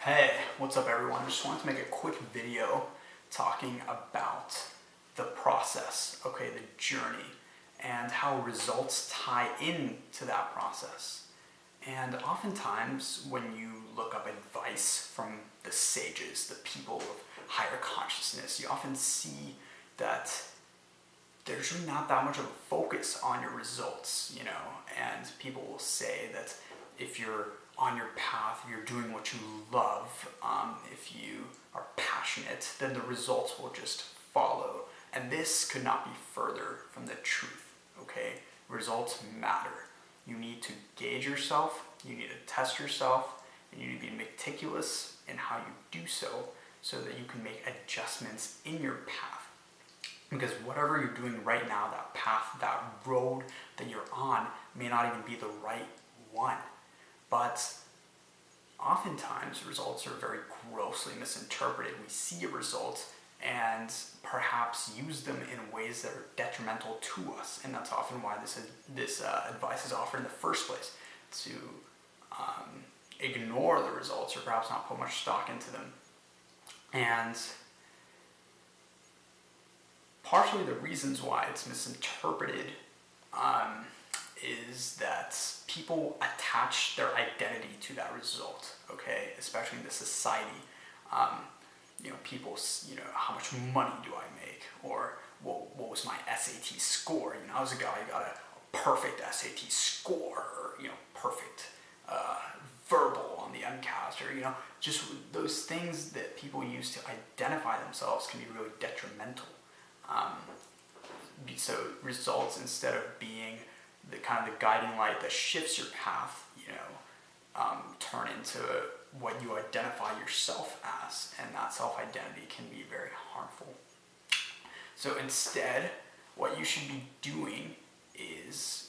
Hey, what's up everyone? Just wanted to make a quick video talking about the process, okay, the journey, and how results tie into that process. And oftentimes when you look up advice from the sages, the people of higher consciousness, you often see that there's really not that much of a focus on your results, and people will say that if you're on your path, you're doing what you love, if you are passionate, then the results will just follow. And this could not be further from the truth, okay? Results matter. You need to gauge yourself, you need to test yourself, and you need to be meticulous in how you do so that you can make adjustments in your path. Because whatever you're doing right now, that path, that road that you're on, may not even be the right one. But oftentimes results are very grossly misinterpreted. We see a result and perhaps use them in ways that are detrimental to us, and that's often why this advice is offered in the first place, to ignore the results or perhaps not put much stock into them. And partially the reasons why it's misinterpreted is that people attach their identity to that result, okay? Especially in this society. People, how much money do I make? Or what was my SAT score? I was a guy who got a perfect SAT score, or, perfect verbal on the MCAS, or, just those things that people use to identify themselves can be really detrimental. So results, instead of being the kind of the guiding light that shifts your path, turn into what you identify yourself as, and that self-identity can be very harmful. So instead, what you should be doing is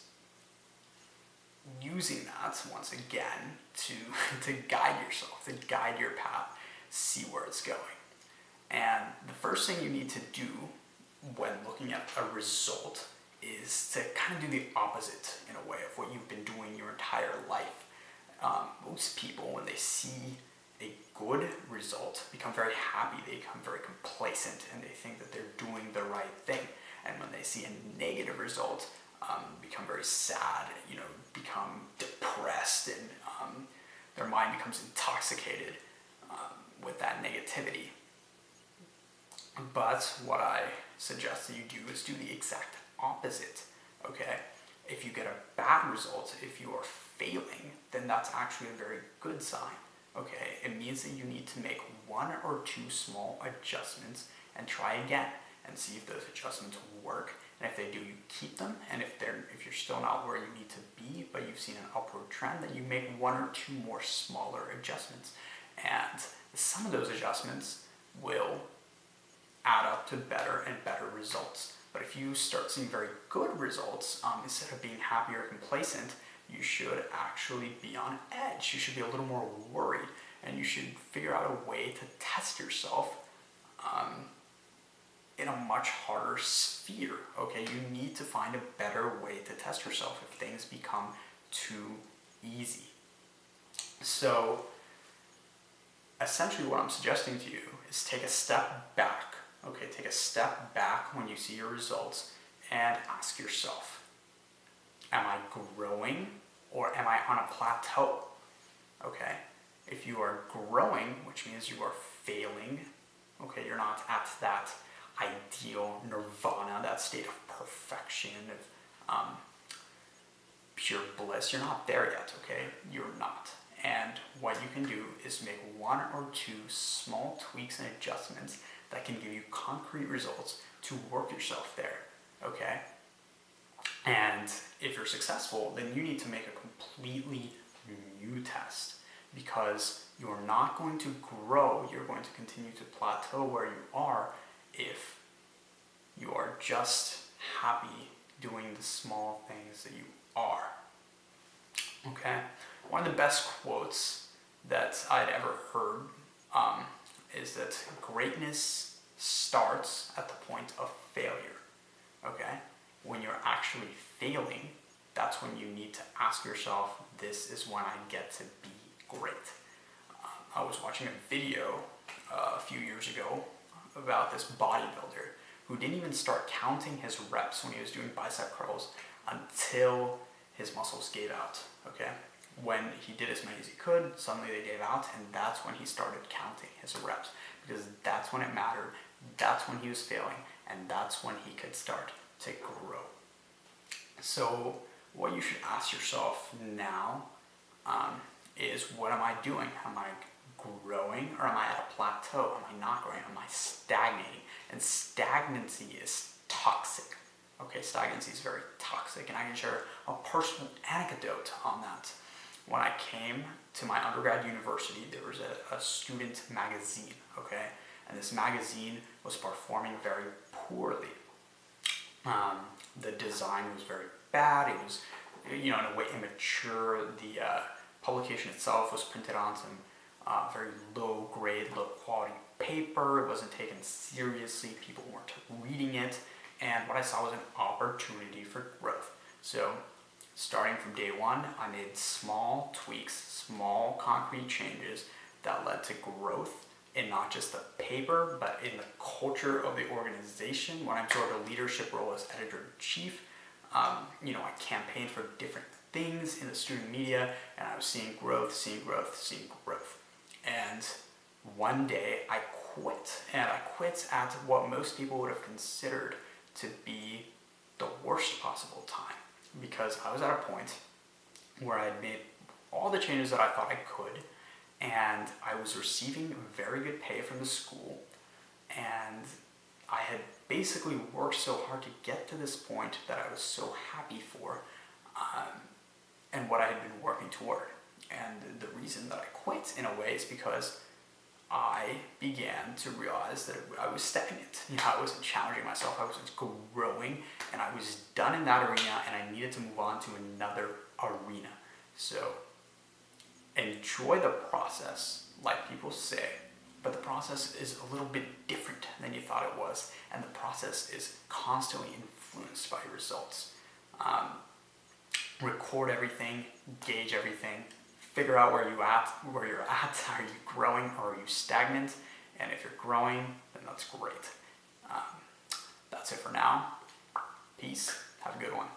using that, once again, to guide yourself, to guide your path, see where it's going. And the first thing you need to do when looking at a result is to kind of do the opposite, in a way, of what you've been doing your entire life. Most people, when they see a good result, become very happy, they become very complacent, and they think that they're doing the right thing. And when they see a negative result, become very sad, become depressed, and their mind becomes intoxicated with that negativity. But what I suggest that you do is do the exact opposite, okay? If you get a bad result, if you are failing, then that's actually a very good sign, okay? It means that you need to make one or two small adjustments and try again and see if those adjustments work. And if they do, you keep them. And if you're still not where you need to be, but you've seen an upward trend, then you make one or two more smaller adjustments. And some of those adjustments will add up to better and better results. But if you start seeing very good results, instead of being happy or complacent, you should actually be on edge. You should be a little more worried, and you should figure out a way to test yourself in a much harder sphere, okay? You need to find a better way to test yourself if things become too easy. So essentially what I'm suggesting to you is take a step back. Okay, take a step back when you see your results and ask yourself, am I growing or am I on a plateau? Okay, if you are growing, which means you are failing, okay, you're not at that ideal nirvana, that state of perfection, of pure bliss, you're not there yet, okay? You're not. And what you can do is make one or two small tweaks and adjustments that can give you concrete results to work yourself there, okay? And if you're successful, then you need to make a completely new test, because you're not going to grow, you're going to continue to plateau where you are if you are just happy doing the small things that you are, okay? One of the best quotes that I'd ever heard is that greatness starts at the point of failure, okay? When you're actually failing, that's when you need to ask yourself, this is when I get to be great. I was watching a video a few years ago about this bodybuilder who didn't even start counting his reps when he was doing bicep curls until his muscles gave out, okay? When he did as many as he could, suddenly they gave out, and that's when he started counting his reps, because that's when it mattered, that's when he was failing, and that's when he could start to grow. So what you should ask yourself now is, what am I doing? Am I growing, or am I at a plateau? Am I not growing? Am I stagnating? And stagnancy is toxic. Okay, stagnancy is very toxic, and I can share a personal anecdote on that. When I came to my undergrad university, there was a student magazine, okay? And this magazine was performing very poorly. The design was very bad. It was, in a way, immature. The publication itself was printed on some very low grade, low quality paper. It wasn't taken seriously. People weren't reading it. And what I saw was an opportunity for growth. So starting from day one, I made small tweaks, small concrete changes that led to growth in not just the paper, but in the culture of the organization. When I absorbed a leadership role as editor-in-chief, I campaigned for different things in the student media, and I was seeing growth. And one day I quit, and I quit at what most people would have considered to be the worst possible time, because I was at a point where I had made all the changes that I thought I could, and I was receiving very good pay from the school, and I had basically worked so hard to get to this point that I was so happy for, and what I had been working toward. And the reason that I quit, in a way, is because I began to realize that I was stagnant. I wasn't challenging myself, I wasn't growing, and I was done in that arena, and I needed to move on to another arena. So enjoy the process, like people say, but the process is a little bit different than you thought it was, and the process is constantly influenced by your results. Record everything, gauge everything, figure out where you're at. Are you growing, or are you stagnant? And if you're growing, then that's great. That's it for now. Peace. Have a good one.